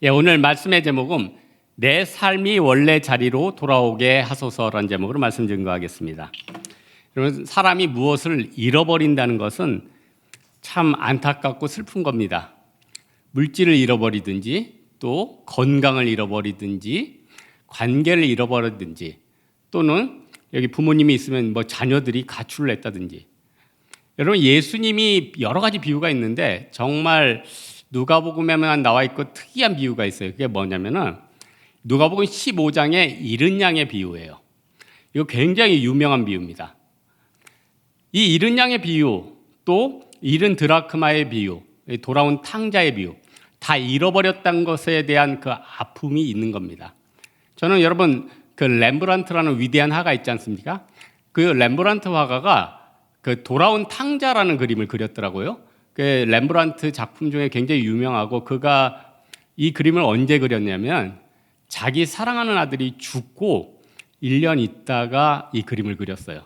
오늘 말씀의 제목은 내 삶이 원래 자리로 돌아오게 하소서라는 제목으로 말씀 증거하겠습니다. 여러분, 사람이 무엇을 잃어버린다는 것은 참 안타깝고 슬픈 겁니다. 물질을 잃어버리든지 또 건강을 잃어버리든지 관계를 잃어버리든지 또는 여기 부모님이 있으면 자녀들이 가출을 했다든지. 여러분, 예수님이 여러 가지 비유가 있는데 정말 누가복음에만 나와 있고 특이한 비유가 있어요. 그게 뭐냐면은 누가복음 15장의 잃은 양의 비유예요. 이거 굉장히 유명한 비유입니다. 이 잃은 양의 비유, 또 잃은 드라크마의 비유, 돌아온 탕자의 비유, 다 잃어버렸다는 것에 대한 그 아픔이 있는 겁니다. 저는 여러분, 그 렘브란트라는 위대한 화가 있지 않습니까? 그 렘브란트 화가가 그 돌아온 탕자라는 그림을 그렸더라고요. 그 렘브란트 작품 중에 굉장히 유명하고, 그가 이 그림을 언제 그렸냐면 자기 사랑하는 아들이 죽고 1년 있다가 이 그림을 그렸어요.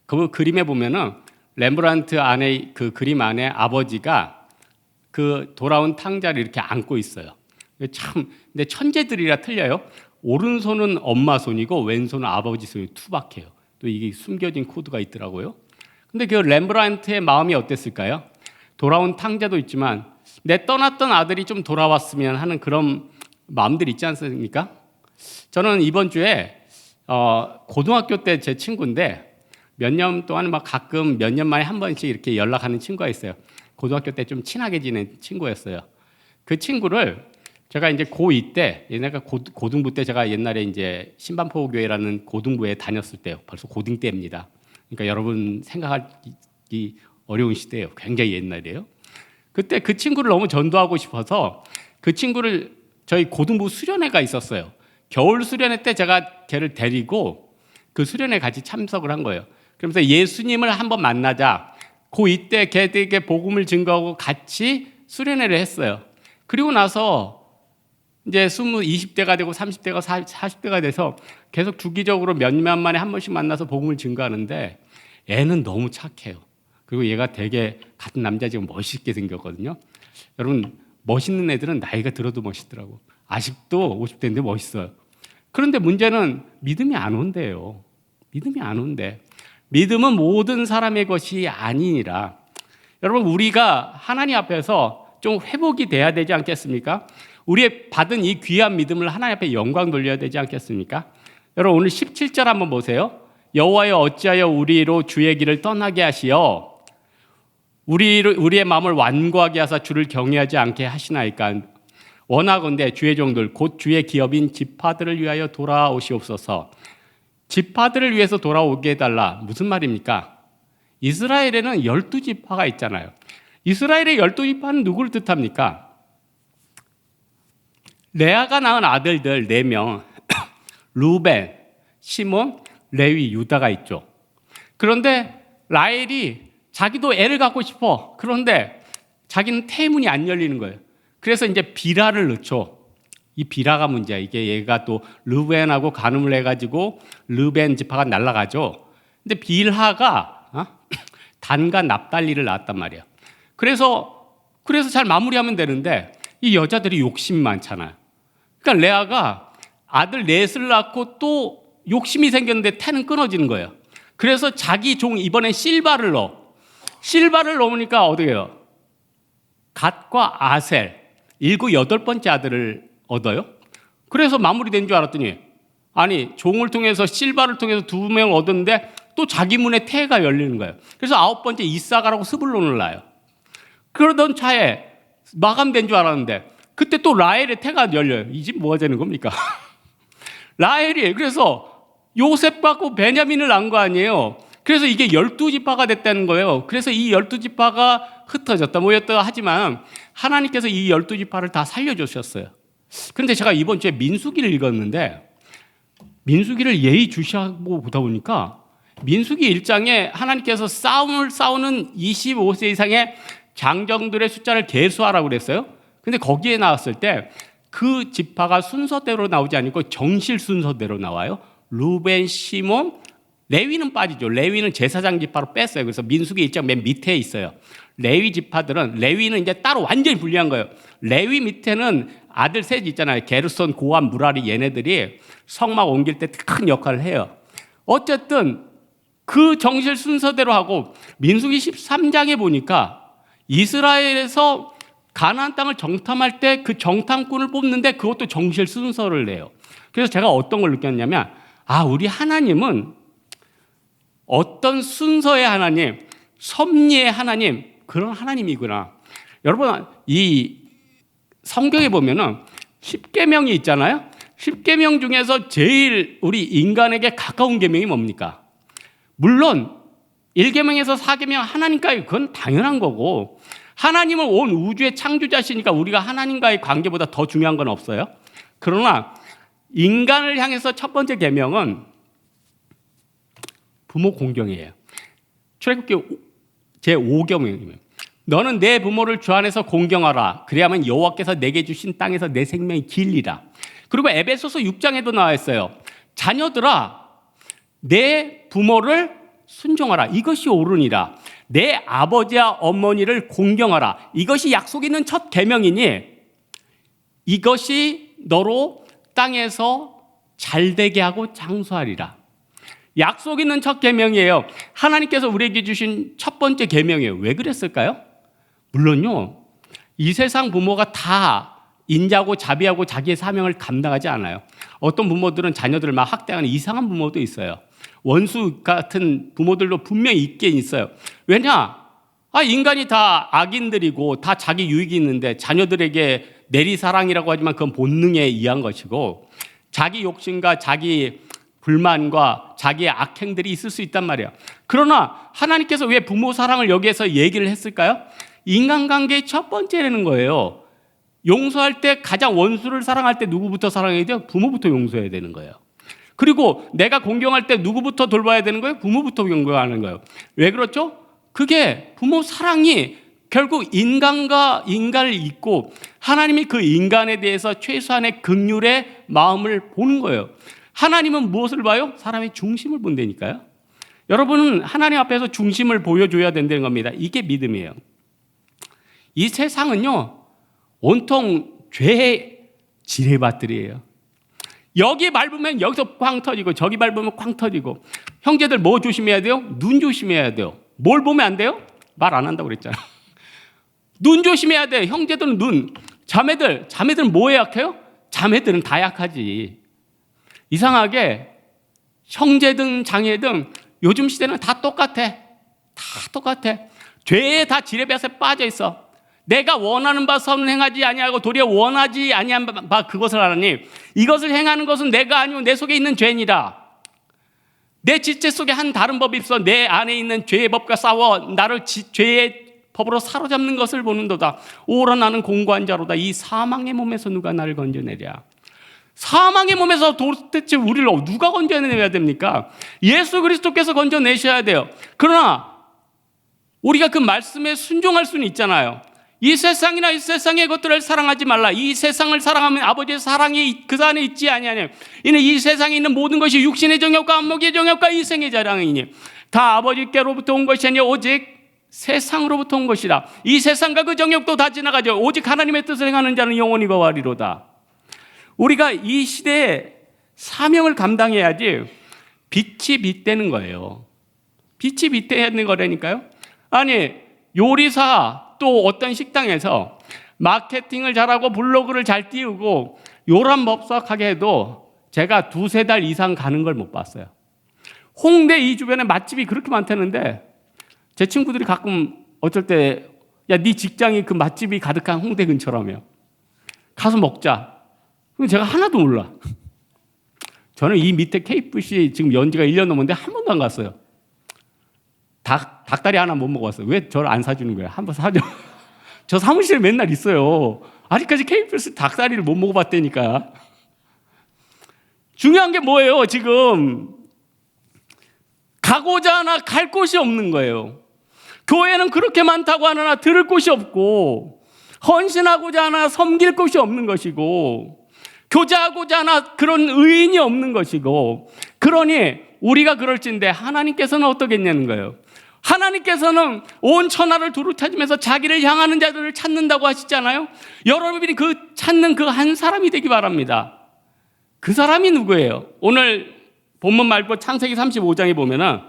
그 그림에 보면은 렘브란트 안에, 그 그림 안에 아버지가 그 돌아온 탕자를 이렇게 안고 있어요. 참, 근데 천재들이라 틀려요. 오른손은 엄마 손이고 왼손은 아버지 손이 투박해요. 또 이게 숨겨진 코드가 있더라고요. 근데 그 렘브란트의 마음이 어땠을까요? 돌아온 탕자도 있지만 내 떠났던 아들이 좀 돌아왔으면 하는 그런 마음들이 있지 않습니까? 저는 이번 주에 고등학교 때 제 친구인데 몇 년 동안 가끔 몇 년 만에 한 번씩 이렇게 연락하는 친구가 있어요. 고등학교 때 좀 친하게 지낸 친구였어요. 그 친구를 제가 이제 고2 때, 얘네가 고등부 때, 제가 옛날에 이제 신반포교회라는 고등부에 다녔을 때요. 벌써 고등 때입니다. 그러니까 여러분 생각하기 어려운 시대예요. 굉장히 옛날이에요. 그때 그 친구를 너무 전도하고 싶어서 그 친구를 저희 고등부 수련회가 있었어요. 겨울 수련회 때 제가 걔를 데리고 그 수련회 같이 참석을 한 거예요. 그러면서 예수님을 한번 만나자. 고2 때 걔에게 복음을 증거하고 같이 수련회를 했어요. 그리고 나서 이제 20대가 되고 30대가 40대가 돼서 계속 주기적으로 몇 년 만에 한 번씩 만나서 복음을 증거하는데 애는 너무 착해요. 그리고 얘가 되게 같은 남자지만 멋있게 생겼거든요. 여러분, 멋있는 애들은 나이가 들어도 멋있더라고. 아직도 50대인데 멋있어요. 그런데 문제는 믿음이 안 온대요. 믿음이 안 온대. 믿음은 모든 사람의 것이 아니니라. 여러분, 우리가 하나님 앞에서 좀 회복이 돼야 되지 않겠습니까? 우리의 받은 이 귀한 믿음을 하나님 앞에 영광 돌려야 되지 않겠습니까? 여러분, 오늘 17절 한번 보세요. 여호와여, 어찌하여 우리로 주의 길을 떠나게 하시어 우리의 마음을 완고하게 하사 주를 경외하지 않게 하시나이까. 원하건대 주의 종들 곧 주의 기업인 지파들을 위하여 돌아오시옵소서. 지파들을 위해서 돌아오게 해달라. 무슨 말입니까? 이스라엘에는 12지파가 있잖아요. 이스라엘의 12지파는 누구를 뜻합니까? 레아가 낳은 아들들 4명 루벤, 시몬, 레위, 유다가 있죠. 그런데 라헬이 자기도 애를 갖고 싶어. 그런데 자기는 태문이 안 열리는 거예요. 그래서 이제 비라를 넣죠. 이 비라가 문제야. 이게 얘가 또 르벤하고 간음을 해가지고 르벤 지파가 날아가죠. 근데 빌하가 단과 납달리를 낳았단 말이야. 그래서 잘 마무리하면 되는데 이 여자들이 욕심이 많잖아요. 그러니까 레아가 아들 넷을 낳고 또 욕심이 생겼는데 태는 끊어지는 거예요. 그래서 자기 종 이번엔 실바를 넣어. 실바를 넣으니까 어떻게 해요? 갓과 아셀 7, 8번째 아들을 얻어요. 그래서 마무리된 줄 알았더니 아니, 종을 통해서 실바를 통해서 2명 얻었는데 또 자기 문에 태가 열리는 거예요. 그래서 9번째 이사가라고 스불론을 낳아요. 그러던 차에 마감된 줄 알았는데 그때 또 라헬의 태가 열려요. 이 집 뭐가 되는 겁니까? 라헬이 그래서 요셉 받고 베냐민을 낳은 거 아니에요. 그래서 이게 12지파가 됐다는 거예요. 그래서 이 12지파가 흩어졌다 모였다 하지만 하나님께서 이 12지파를 다 살려주셨어요. 그런데 제가 이번 주에 민수기를 읽었는데 민수기를 예의주시하고 보다 보니까 민수기 1장에 하나님께서 싸우는 25세 이상의 장정들의 숫자를 계수하라고 그랬어요. 근데 거기에 나왔을 때 그 지파가 순서대로 나오지 않고 정실 순서대로 나와요. 루벤, 시몬, 레위는 빠지죠. 레위는 제사장 지파로 뺐어요. 그래서 민수기 1장 맨 밑에 있어요. 레위 지파들은, 레위는 이제 따로 완전히 분리한 거예요. 레위 밑에는 아들 셋 있잖아요. 게르손, 고한, 무라리, 얘네들이 성막 옮길 때 큰 역할을 해요. 어쨌든 그 정실 순서대로 하고, 민수기 13장에 보니까 이스라엘에서 가나안 땅을 정탐할 때 그 정탐꾼을 뽑는데 그것도 정실 순서를 내요. 그래서 제가 어떤 걸 느꼈냐면, 우리 하나님은 어떤 순서의 하나님, 섭리의 하나님, 그런 하나님이구나. 여러분, 이 성경에 보면은 10계명이 있잖아요. 10계명 중에서 제일 우리 인간에게 가까운 계명이 뭡니까? 물론 1계명에서 4계명 하나님과의, 그건 당연한 거고, 하나님은 온 우주의 창조자시니까 우리가 하나님과의 관계보다 더 중요한 건 없어요. 그러나 인간을 향해서 첫 번째 계명은 부모 공경이에요. 출애굽기 제5계명이에요. 너는 내 부모를 주 안에서 공경하라. 그래야만 여호와께서 내게 주신 땅에서 내 생명이 길리라. 그리고 에베소서 6장에도 나와 있어요. 자녀들아, 내 부모를 순종하라. 이것이 옳으니라. 내 아버지와 어머니를 공경하라. 이것이 약속 있는 첫 계명이니 이것이 너로 땅에서 잘되게 하고 장수하리라. 약속 있는 첫 계명이에요. 하나님께서 우리에게 주신 첫 번째 계명이에요. 왜 그랬을까요? 물론요, 이 세상 부모가 다 인자고 자비하고 자기의 사명을 감당하지 않아요. 어떤 부모들은 자녀들을 막 학대하는 이상한 부모도 있어요. 원수 같은 부모들도 분명히 있긴 있어요. 왜냐? 인간이 다 악인들이고 다 자기 유익이 있는데, 자녀들에게 내리사랑이라고 하지만 그건 본능에 의한 것이고, 자기 욕심과 자기 불만과 자기의 악행들이 있을 수 있단 말이에요. 그러나 하나님께서 왜 부모 사랑을 여기에서 얘기를 했을까요? 인간관계의 첫 번째라는 거예요. 용서할 때, 가장 원수를 사랑할 때 누구부터 사랑해야 돼요? 부모부터 용서해야 되는 거예요. 그리고 내가 공경할 때 누구부터 돌봐야 되는 거예요? 부모부터 공경하는 거예요. 왜 그렇죠? 그게 부모 사랑이 결국 인간과 인간을 잇고 하나님이 그 인간에 대해서 최소한의 긍휼의 마음을 보는 거예요. 하나님은 무엇을 봐요? 사람의 중심을 본다니까요. 여러분은 하나님 앞에서 중심을 보여줘야 된다는 겁니다. 이게 믿음이에요. 이 세상은요, 온통 죄의 지뢰밭들이에요. 여기 밟으면 여기서 꽝 터지고 저기 밟으면 꽝 터지고. 형제들 뭐 조심해야 돼요? 눈 조심해야 돼요. 뭘 보면 안 돼요? 말 안 한다고 그랬잖아요. 눈 조심해야 돼요. 형제들은 눈. 자매들은 뭐에 약해요? 자매들은 다 약하지. 이상하게 형제든 장애든 요즘 시대는 다 똑같아. 다 똑같아. 죄에 다 지뢰밭에 빠져 있어. 내가 원하는 바 선행하지 아니하고 도리어 원하지 아니한 바 그것을 하라니, 이것을 행하는 것은 내가 아니고 내 속에 있는 죄니라. 내 지체 속에 한 다른 법이 있어 내 안에 있는 죄의 법과 싸워 나를 죄의 법으로 사로잡는 것을 보는도다. 오라 나는 공고한 자로다. 이 사망의 몸에서 누가 나를 건져내랴. 사망의 몸에서 도대체 우리를 누가 건져내야 됩니까? 예수 그리스도께서 건져내셔야 돼요. 그러나 우리가 그 말씀에 순종할 수는 있잖아요. 이 세상이나 이 세상의 것들을 사랑하지 말라. 이 세상을 사랑하면 아버지의 사랑이 그 안에 있지 아니하냐. 이는 이 세상에 있는 모든 것이 육신의 정욕과 안목의 정욕과 이생의 자랑이니 다 아버지께로부터 온 것이 아니라 오직 세상으로부터 온 것이라. 이 세상과 그 정욕도 다 지나가죠. 오직 하나님의 뜻을 행하는 자는 영원히 거하리로다. 우리가 이 시대에 사명을 감당해야지 빛이 빛되는 거예요. 빛이 빛되는 거라니까요. 아니, 요리사 또 어떤 식당에서 마케팅을 잘하고 블로그를 잘 띄우고 요란법석하게 해도 제가 2-3달 이상 가는 걸 못 봤어요. 홍대 이 주변에 맛집이 그렇게 많다는데 제 친구들이 가끔 어쩔 때, 야, 네 직장이 그 맛집이 가득한 홍대 근처라며, 가서 먹자. 그럼 제가 하나도 몰라. 저는 이 밑에 KFC 지금 연지가 1년 넘었는데 한 번도 안 갔어요. 닭다리 하나 못 먹어봤어요. 왜 저를 안 사주는 거예요? 한번 사줘. 저 사무실에 맨날 있어요. 아직까지 KFC 닭다리를 못 먹어봤다니까. 중요한 게 뭐예요? 지금 가고자 하나 갈 곳이 없는 거예요. 교회는 그렇게 많다고 하나 들을 곳이 없고, 헌신하고자 하나 섬길 곳이 없는 것이고, 교제하고자 하나 그런 의인이 없는 것이고, 그러니 우리가 그럴진데 하나님께서는 어떻겠냐는 거예요. 하나님께서는 온 천하를 두루 찾으면서 자기를 향하는 자들을 찾는다고 하시잖아요. 여러분이 그 찾는 그 한 사람이 되기 바랍니다. 그 사람이 누구예요? 오늘 본문 말고 창세기 35장에 보면은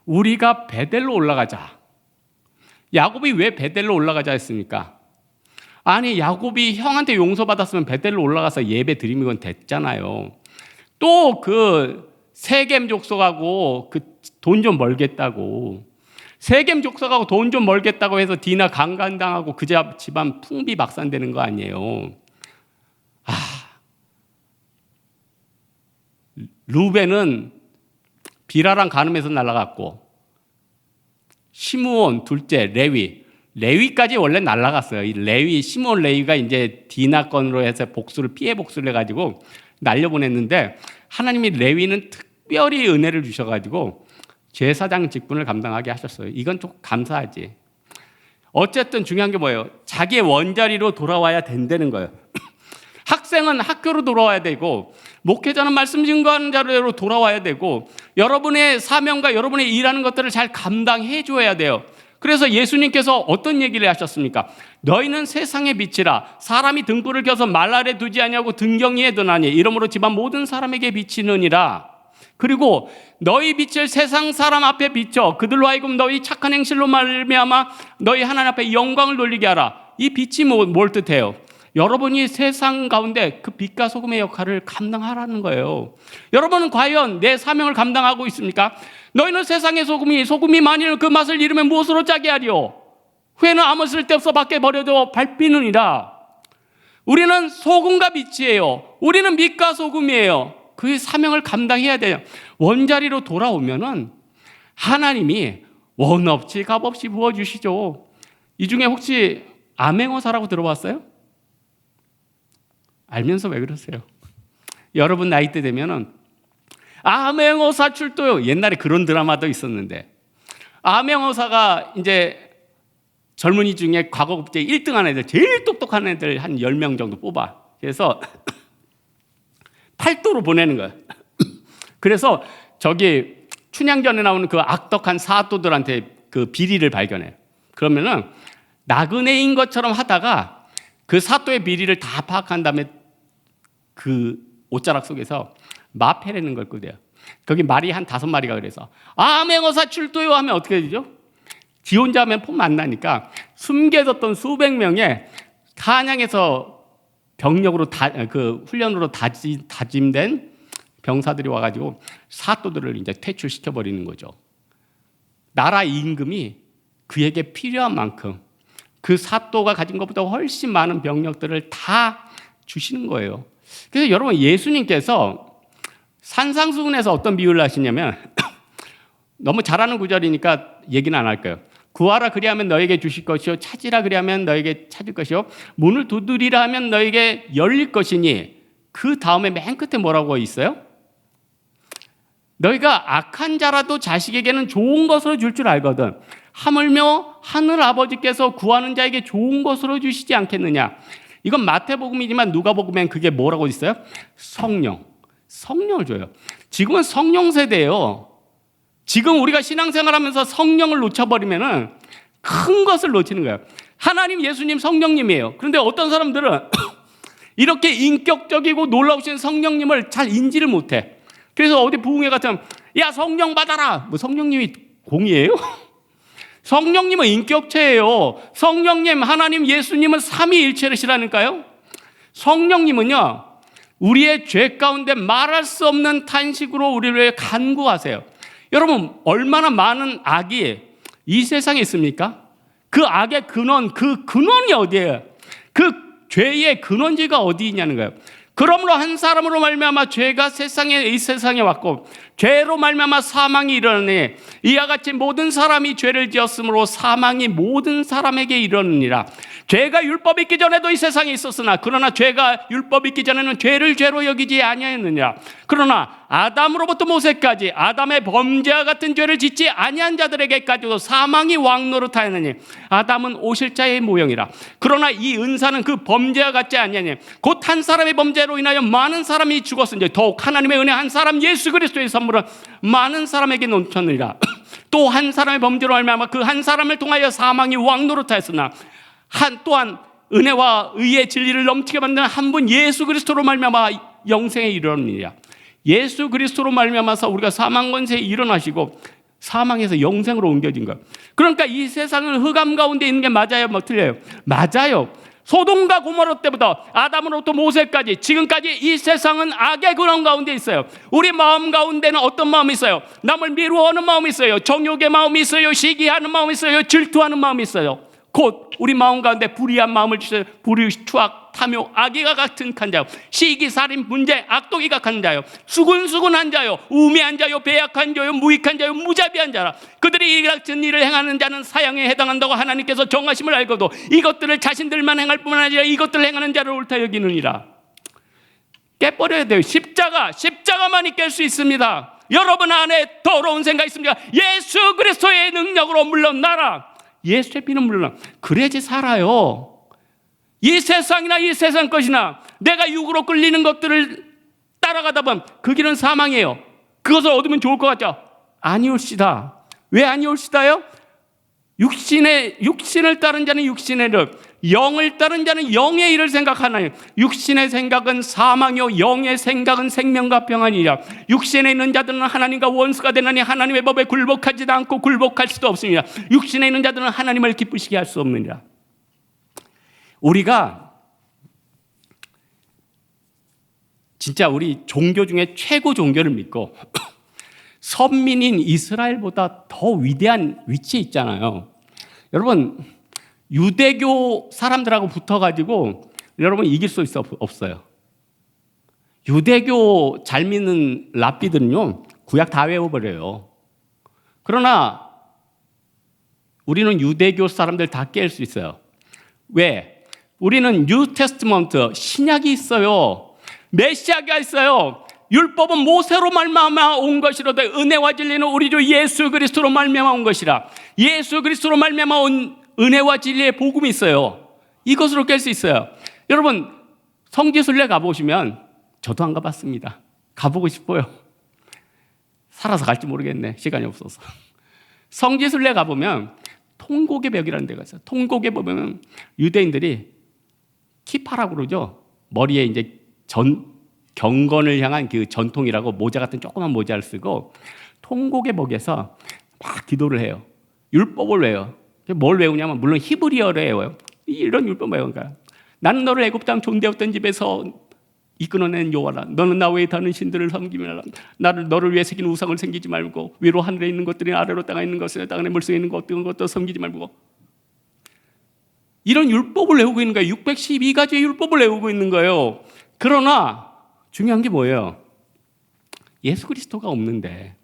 우리가 베델로 올라가자. 야곱이 왜 베델로 올라가자 했습니까? 아니, 야곱이 형한테 용서받았으면 베델로 올라가서 예배 드리면 됐잖아요. 또 그 세겜 족속하고 그 돈 좀 멀겠다고, 세겜 족속하고 돈 좀 멀겠다고 해서 디나 강간당하고 그 집안 풍비박산되는 거 아니에요. 루벤은 비라랑 가늠에서 날아갔고, 시므온 둘째 레위까지 원래 날아갔어요. 이 시므온 레위가 이제 디나 건으로 해서 피해 복수를 해가지고 날려보냈는데, 하나님이 레위는 특별히 은혜를 주셔가지고 제사장 직분을 감당하게 하셨어요. 이건 좀 감사하지. 어쨌든 중요한 게 뭐예요? 자기의 원자리로 돌아와야 된다는 거예요. 학생은 학교로 돌아와야 되고, 목회자는 말씀 증거하는 자리로 돌아와야 되고, 여러분의 사명과 여러분의 일하는 것들을 잘 감당해 줘야 돼요. 그래서 예수님께서 어떤 얘기를 하셨습니까? 너희는 세상의 빛이라. 사람이 등불을 켜서 말 아래 두지 아니하고 등경 위에 두나니 이러므로 집안 모든 사람에게 비치느니라. 그리고 너희 빛을 세상 사람 앞에 비춰 그들로 하여금 너희 착한 행실로 말미암아 너희 하나님 앞에 영광을 돌리게 하라. 이 빛이 뭘 뜻해요? 여러분이 세상 가운데 그 빛과 소금의 역할을 감당하라는 거예요. 여러분은 과연 내 사명을 감당하고 있습니까? 너희는 세상의 소금이 만일 그 맛을 잃으면 무엇으로 짜게 하리요? 후에는 아무 쓸데없어 밖에 버려져 밟히느니라. 우리는 소금과 빛이에요. 우리는 빛과 소금이에요. 그 사명을 감당해야 돼요. 원자리로 돌아오면은 하나님이 원 없이 값 없이 부어주시죠. 이 중에 혹시 암행어사라고 들어봤어요? 알면서 왜 그러세요? 여러분 나이 때 되면은 암행어사 출도요. 옛날에 그런 드라마도 있었는데, 암행어사가 이제 젊은이 중에 과거국제 1등한 애들, 제일 똑똑한 애들 한 10명 정도 뽑아. 그래서 팔도로 보내는 거예요. 그래서 저기 춘향전에 나오는 그 악덕한 사또들한테 그 비리를 발견해요. 그러면은 나그네인 것처럼 하다가 그 사또의 비리를 다 파악한 다음에 그 옷자락 속에서 마패라는 걸 끄대요. 거기 말이 한 5마리가 그래서 암행어사 출도요 하면 어떻게 되죠? 지 혼자 하면 폼 안 나니까 숨겨졌던 수백 명의 한양에서 병력으로 그 훈련으로 다짐된 병사들이 와가지고 사또들을 이제 퇴출시켜 버리는 거죠. 나라 임금이 그에게 필요한 만큼 그 사또가 가진 것보다 훨씬 많은 병력들을 다 주시는 거예요. 그래서 여러분, 예수님께서 산상수훈에서 어떤 비유를 하시냐면 너무 잘하는 구절이니까 얘기는 안 할 거예요. 구하라 그리하면 너에게 주실 것이요, 찾으라 그리하면 너에게 찾을 것이요, 문을 두드리라 하면 너에게 열릴 것이니, 그 다음에 맨 끝에 뭐라고 있어요? 너희가 악한 자라도 자식에게는 좋은 것으로 줄 줄 알거든 하물며 하늘 아버지께서 구하는 자에게 좋은 것으로 주시지 않겠느냐. 이건 마태복음이지만 누가복음엔 그게 뭐라고 있어요? 성령을 줘요. 지금은 성령 세대예요. 지금 우리가 신앙생활하면서 성령을 놓쳐버리면은 큰 것을 놓치는 거예요. 하나님, 예수님, 성령님이에요. 그런데 어떤 사람들은 이렇게 인격적이고 놀라우신 성령님을 잘 인지를 못해. 그래서 어디 부흥회 같으면 야, 성령 받아라. 뭐 성령님이 공이에요? 성령님은 인격체예요. 성령님, 하나님, 예수님은 삼위일체시라니까요. 성령님은요, 우리의 죄 가운데 말할 수 없는 탄식으로 우리를 간구하세요. 여러분, 얼마나 많은 악이 이 세상에 있습니까? 그 악의 근원, 그 근원이 어디예요? 그 죄의 근원지가 어디 있냐는 거예요. 그러므로 한 사람으로 말미암아 죄가 이 세상에 왔고 죄로 말미암아 사망이 일어나니 이와 같이 모든 사람이 죄를 지었으므로 사망이 모든 사람에게 이르느니라. 죄가 율법 있기 전에도 이 세상에 있었으나 그러나 죄가 율법 있기 전에는 죄를 죄로 여기지 아니하였느냐. 그러나 아담으로부터 모세까지 아담의 범죄와 같은 죄를 짓지 아니한 자들에게까지도 사망이 왕노릇하였느니 아담은 오실자의 모형이라. 그러나 이 은사는 그 범죄와 같지 아니하니 곧 한 사람의 범죄로 인하여 많은 사람이 죽었으니 더욱 하나님의 은혜 한 사람 예수 그리스도의 선물은 많은 사람에게 넘쳤느니라. 또 한 사람의 범죄로 말미암아 그 한 사람을 통하여 사망이 왕노릇하였으나 또한 은혜와 의의 진리를 넘치게 만드는 한 분 예수 그리스도로 말미암아 영생에 이르느니라. 예수 그리스도로 말미암아서 우리가 사망 권세에 일어나시고 사망에서 영생으로 옮겨진 거예요. 그러니까 이 세상은 흑암 가운데 있는 게 맞아요, 뭐 틀려요? 맞아요. 소돔과 고모라 때부터 아담으로부터 모세까지 지금까지 이 세상은 악의 근원 가운데 있어요. 우리 마음 가운데는 어떤 마음이 있어요? 남을 미워하는 마음이 있어요. 정욕의 마음이 있어요. 시기하는 마음이 있어요. 질투하는 마음이 있어요. 곧 우리 마음 가운데 불의한 마음을 주세요. 불의, 추악, 탐욕, 악의가 같은 자요, 시기, 살인, 분쟁, 악독이 각한 자요, 수군수군한 자요, 우매한 자요, 배약한 자요, 무익한 자요, 무자비한 자라. 그들이 이 같은 일을 행하는 자는 사형에 해당한다고 하나님께서 정하심을 알고도 이것들을 자신들만 행할 뿐만 아니라 이것들을 행하는 자를 옳다 여기느니라. 깨버려야 돼요. 십자가만이 깰 수 있습니다. 여러분 안에 더러운 생각이 있습니까? 예수 그리스도의 능력으로 물러나라. 예수의 피는 물러나. 그래야지 살아요. 이 세상이나 이 세상 것이나 내가 육으로 끌리는 것들을 따라가다 보면 그 길은 사망이에요. 그것을 얻으면 좋을 것 같죠? 아니올시다. 왜 아니올시다요? 육신을 따른 자는 육신의 일, 영을 따른 자는 영의 일을 생각하나요? 육신의 생각은 사망이요 영의 생각은 생명과 평안이라. 육신에 있는 자들은 하나님과 원수가 되나니 하나님의 법에 굴복하지도 않고 굴복할 수도 없습니다. 육신에 있는 자들은 하나님을 기쁘시게 할 수 없느니라. 우리가 진짜 우리 종교 중에 최고 종교를 믿고 선민인 이스라엘보다 더 위대한 위치에 있잖아요. 여러분, 유대교 사람들하고 붙어가지고 여러분 이길 수 없어요. 유대교 잘 믿는 랍비들은요, 구약 다 외워버려요. 그러나 우리는 유대교 사람들 다 깰 수 있어요. 왜? 우리는 뉴 테스트먼트, 신약이 있어요. 메시아가 있어요. 율법은 모세로 말미암아 온 것이로되 은혜와 진리는 우리 주 예수 그리스도로 말미암아 온 것이라. 예수 그리스도로 말미암아 온 은혜와 진리의 복음이 있어요. 이것으로 깰 수 있어요. 여러분, 성지순례 가보시면, 저도 안 가봤습니다. 가보고 싶어요. 살아서 갈지 모르겠네. 시간이 없어서. 성지순례 가보면 통곡의 벽이라는 데가 있어요. 통곡에 보면 유대인들이 키파라고 그러죠. 머리에 이제 경건을 향한 그 전통이라고 모자 같은 조그만 모자를 쓰고 통곡의 벽에서 막 기도를 해요. 율법을 외워요. 뭘 외우냐면 물론 히브리어를 외워요. 이런 율법 외우니까 나는 너를 애굽 땅 존대했던 집에서 이끌어낸 여호와라. 너는 나 외에 다른 신들을 섬기며 너를 위해 새긴 우상을 섬기지 말고 위로 하늘에 있는 것들이 아래로 땅에 있는 것을 땅 안에 물속에 있는 어떤 것도 섬기지 말고 이런 율법을 외우고 있는 거예요. 612가지의 율법을 외우고 있는 거예요. 그러나 중요한 게 뭐예요? 예수 그리스도가 없는데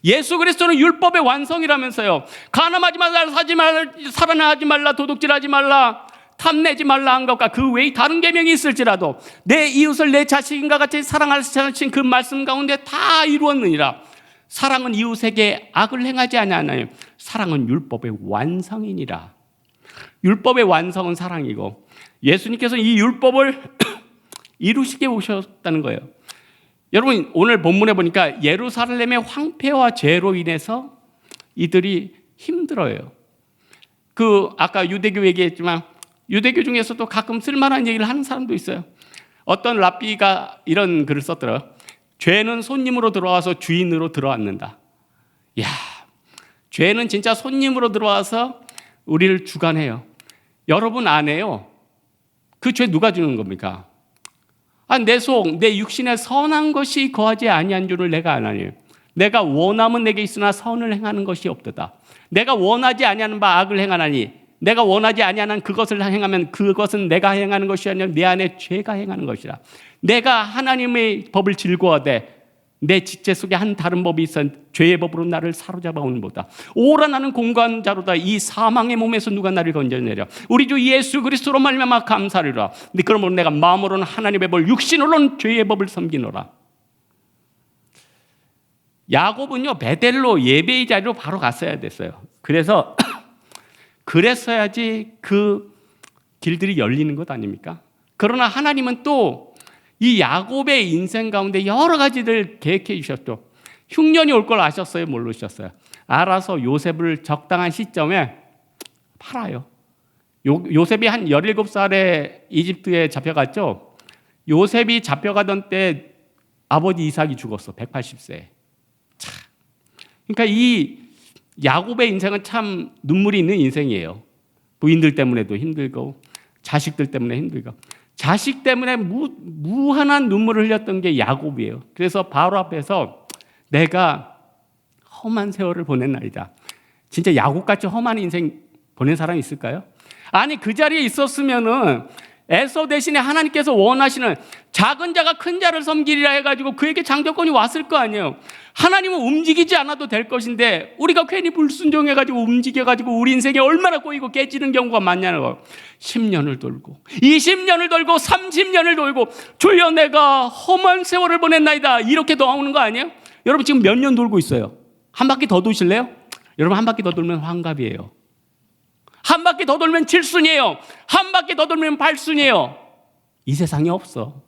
예수 그리스도는 율법의 완성이라면서요. 간음하지 말라, 사지 말라, 살인하지 말라, 도둑질하지 말라, 탐내지 말라 한 것과 그 외에 다른 계명이 있을지라도 내 이웃을 내 자식인과 같이 사랑하신 그 말씀 가운데 다 이루었느니라. 사랑은 이웃에게 악을 행하지 아니하나요? 사랑은 율법의 완성이니라. 율법의 완성은 사랑이고 예수님께서 이 율법을 이루시게 오셨다는 거예요. 여러분, 오늘 본문에 보니까 예루살렘의 황폐와 죄로 인해서 이들이 힘들어요. 아까 유대교 얘기했지만 유대교 중에서도 가끔 쓸만한 얘기를 하는 사람도 있어요. 어떤 랍비가 이런 글을 썼더라고요. 죄는 손님으로 들어와서 주인으로 들어앉는다. 이야, 죄는 진짜 손님으로 들어와서 우리를 주관해요. 여러분 안에요. 그 죄 누가 주는 겁니까? 내 속, 내 육신에 선한 것이 거하지 아니한 줄을 내가 아나니. 내가 원함은 내게 있으나 선을 행하는 것이 없도다. 내가 원하지 아니하는 바 악을 행하나니 내가 원하지 아니하는 그것을 행하면 그것은 내가 행하는 것이 아니라 내 안에 죄가 행하는 것이라. 내가 하나님의 법을 즐거워하되 내 지체 속에 한 다른 법이 있어 죄의 법으로 나를 사로잡아 오는 보다. 오라 나는 공고한 자로다. 이 사망의 몸에서 누가 나를 건져내려. 우리 주 예수 그리스도로 말미암아 감사리라. 근데 그러므로 내가 마음으로는 하나님의 법, 육신으로는 죄의 법을 섬기노라. 야곱은요 베델로 예배의 자리로 바로 갔어야 됐어요. 그랬어야지 그 길들이 열리는 것 아닙니까? 그러나 하나님은 또 이 야곱의 인생 가운데 여러 가지를 계획해 주셨죠. 흉년이 올 걸 아셨어요? 모르셨어요? 알아서 요셉을 적당한 시점에 팔아요. 요셉이 한 17살에 이집트에 잡혀갔죠. 요셉이 잡혀가던 때 아버지 이삭이 죽었어. 180세. 그러니까 이 야곱의 인생은 참 눈물이 있는 인생이에요. 부인들 때문에도 힘들고 자식들 때문에 힘들고 자식 때문에 무한한 눈물을 흘렸던 게 야곱이에요. 그래서 바로 앞에서 내가 험한 세월을 보낸 날이다. 진짜 야곱같이 험한 인생 보낸 사람이 있을까요? 아니 그 자리에 있었으면은 에서 대신에 하나님께서 원하시는 작은 자가 큰 자를 섬기리라 해가지고 그에게 장정권이 왔을 거 아니에요. 하나님은 움직이지 않아도 될 것인데 우리가 괜히 불순종해가지고 움직여가지고 우리 인생에 얼마나 꼬이고 깨지는 경우가 많냐는 거. 10년을 돌고 20년을 돌고 30년을 돌고 주여 내가 험한 세월을 보냈나이다 이렇게 나오는 거 아니에요? 여러분 지금 몇 년 돌고 있어요? 한 바퀴 더 도실래요? 여러분 한 바퀴 더 돌면 환갑이에요. 한 바퀴 더 돌면 7순이에요. 한 바퀴 더 돌면 8순이에요. 이 세상에 없어.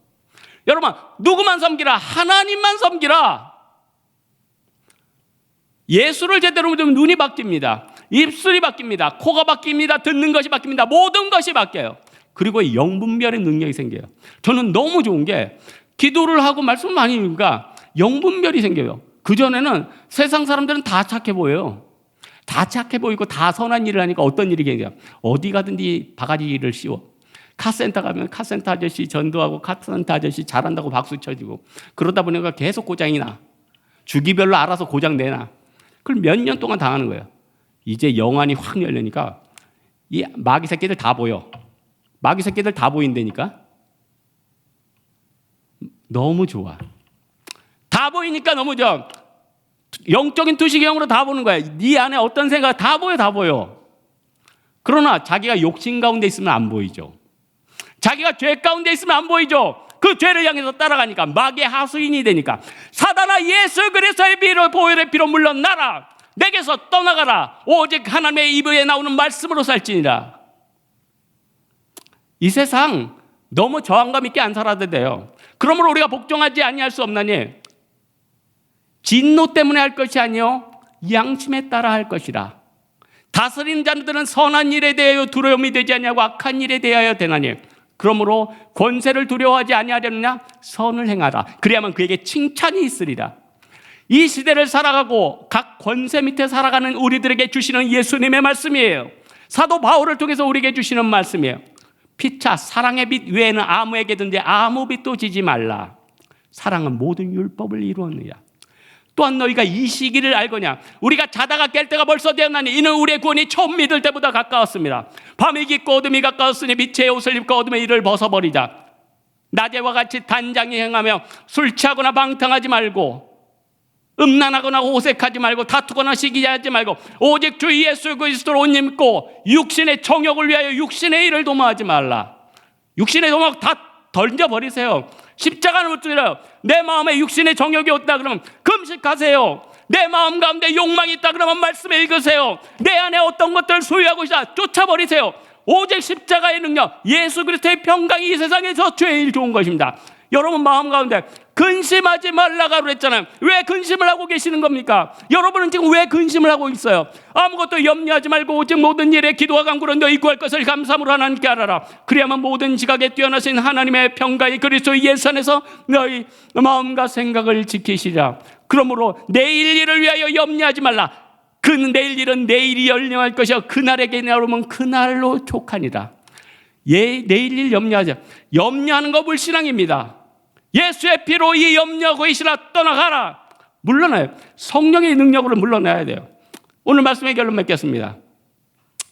여러분 누구만 섬기라? 하나님만 섬기라. 예수를 제대로 믿으면 눈이 바뀝니다. 입술이 바뀝니다. 코가 바뀝니다. 듣는 것이 바뀝니다. 모든 것이 바뀌어요. 그리고 영분별의 능력이 생겨요. 저는 너무 좋은 게 기도를 하고 말씀을 많이 하니까 영분별이 생겨요. 그전에는 세상 사람들은 다 착해 보여요. 다 착해 보이고 다 선한 일을 하니까 어떤 일이 생겨요? 어디 가든지 바가지를 씌워. 카센터 가면 카센터 아저씨 전도하고 카센터 아저씨 잘한다고 박수 쳐주고 그러다 보니까 계속 고장이 나. 주기별로 알아서 고장 내놔. 그걸 몇 년 동안 당하는 거예요. 이제 영안이 확 열리니까 이 마귀 새끼들 다 보여. 마귀 새끼들 다 보인다니까. 너무 좋아. 다 보이니까 너무 좋아. 영적인 투시경으로 다 보는 거야. 네 안에 어떤 생각 다 보여, 다 보여. 그러나 자기가 욕심 가운데 있으면 안 보이죠. 자기가 죄 가운데 있으면 안 보이죠. 그 죄를 향해서 따라가니까 마귀의 하수인이 되니까 사단아 예수 그리스도의 피로 보혈의 피로 물러나라. 내게서 떠나가라. 오직 하나님의 입에 나오는 말씀으로 살지니라. 이 세상 너무 저항감 있게 안 살아도 돼요. 그러므로 우리가 복종하지 아니할 수 없나니 진노 때문에 할 것이 아니요 양심에 따라 할 것이라. 다스리는 자들은 선한 일에 대하여 두려움이 되지 아니하고 악한 일에 대하여 되나니 그러므로 권세를 두려워하지 아니하려느냐 선을 행하라. 그래야만 그에게 칭찬이 있으리라. 이 시대를 살아가고 각 권세 밑에 살아가는 우리들에게 주시는 예수님의 말씀이에요. 사도 바울을 통해서 우리에게 주시는 말씀이에요. 피차 사랑의 빛 외에는 아무에게든지 아무 빛도 지지 말라. 사랑은 모든 율법을 이루었느냐. 또한 너희가 이 시기를 알거냐. 우리가 자다가 깰 때가 벌써 되었나니 이는 우리의 구원이 처음 믿을 때보다 가까웠습니다. 밤이 깊고 어둠이 가까웠으니 빛의 옷을 입고 어둠의 일을 벗어버리자. 낮에와 같이 단장히 행하며 술 취하거나 방탕하지 말고 음란하거나 호색하지 말고 다투거나 시기하지 말고 오직 주 예수 그리스도를 옷 입고 육신의 정욕을 위하여 육신의 일을 도모하지 말라. 육신의 도모 다 던져버리세요. 십자가는 못 들어요. 내 마음에 육신의 정욕이 없다 그러면 금식하세요. 내 마음 가운데 욕망이 있다 그러면 말씀 읽으세요. 내 안에 어떤 것들을 소유하고 있다 쫓아버리세요. 오직 십자가의 능력 예수 그리스도의 평강이 이 세상에서 제일 좋은 것입니다. 여러분 마음 가운데 근심하지 말라고 그랬잖아요. 왜 근심을 하고 계시는 겁니까? 여러분은 지금 왜 근심을 하고 있어요? 아무것도 염려하지 말고 오직 모든 일에 기도와 간구로 너희 구할 것을 감사함으로 하나님께 알아라. 그래야만 모든 지각에 뛰어나신 하나님의 평강이 그리스도 예수 안에서 너희 마음과 생각을 지키시리라. 그러므로 내일 일을 위하여 염려하지 말라. 그 내일 일은 내일이 열령할 것이요 그날에게 나오면 그날로 족하니라. 내일 일 염려하자. 염려하는 거 불신앙입니다. 예수의 피로 이 염려하고 이시라 떠나가라. 물러나요. 성령의 능력으로 물러나야 돼요. 오늘 말씀의 결론 맺겠습니다.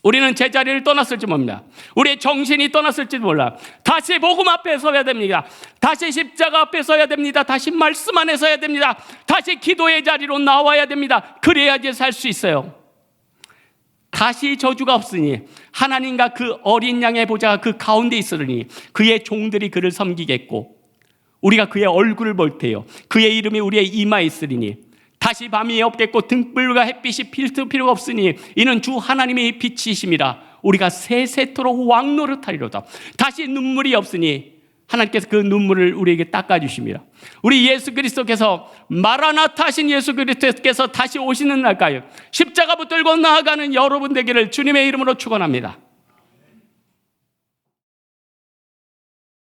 우리는 제자리를 떠났을지 모릅니다. 우리의 정신이 떠났을지도 몰라. 다시 복음 앞에 서야 됩니다. 다시 십자가 앞에 서야 됩니다. 다시 말씀 안에 서야 됩니다. 다시 기도의 자리로 나와야 됩니다. 그래야지 살 수 있어요. 다시 저주가 없으니 하나님과 그 어린 양의 보좌가 그 가운데 있으니 그의 종들이 그를 섬기겠고 우리가 그의 얼굴을 볼 테요 그의 이름이 우리의 이마에 있으리니 다시 밤이 없겠고 등불과 햇빛이 필요가 없으니 이는 주 하나님의 빛이심이라. 우리가 세세토록 왕노릇하리로다. 다시 눈물이 없으니 하나님께서 그 눈물을 우리에게 닦아주십니다. 우리 예수 그리스도께서 마라나타 하신 예수 그리스도께서 다시 오시는 날까지 십자가 붙들고 나아가는 여러분 되기를 주님의 이름으로 축원합니다.